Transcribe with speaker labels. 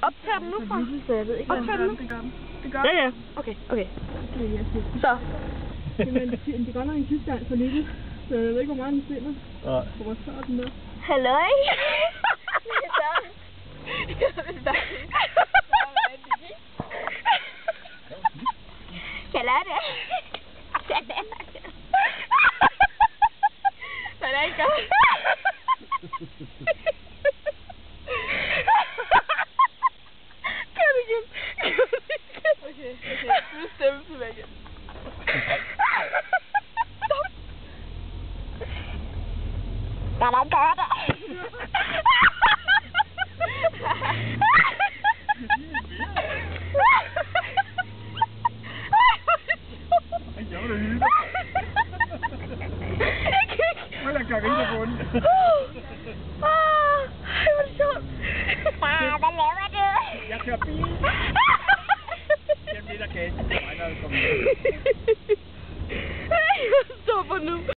Speaker 1: Optager den nu fra? Så jeg ved ikke. Optager den nu?
Speaker 2: Det gør den.
Speaker 1: Ja. Okay. Så.
Speaker 2: Jamen, det går nok en sidste gang for lille, så jeg ved ikke, hvor meget den finder.
Speaker 3: Nej.
Speaker 2: Hvor står den der?
Speaker 1: Halløj. Halløj det. Hvordan gør det? Gør det igen. Okay. Nu stemmer tilbage igen. Stop. Hvordan gør det?
Speaker 3: Jeg vil hylde. Jeg kan ikke på den.
Speaker 1: Det var sjovt. Hvad laver du?
Speaker 3: Jeg kører bil. Jamen, det der kan. Jeg kommer.
Speaker 1: Stopper nu.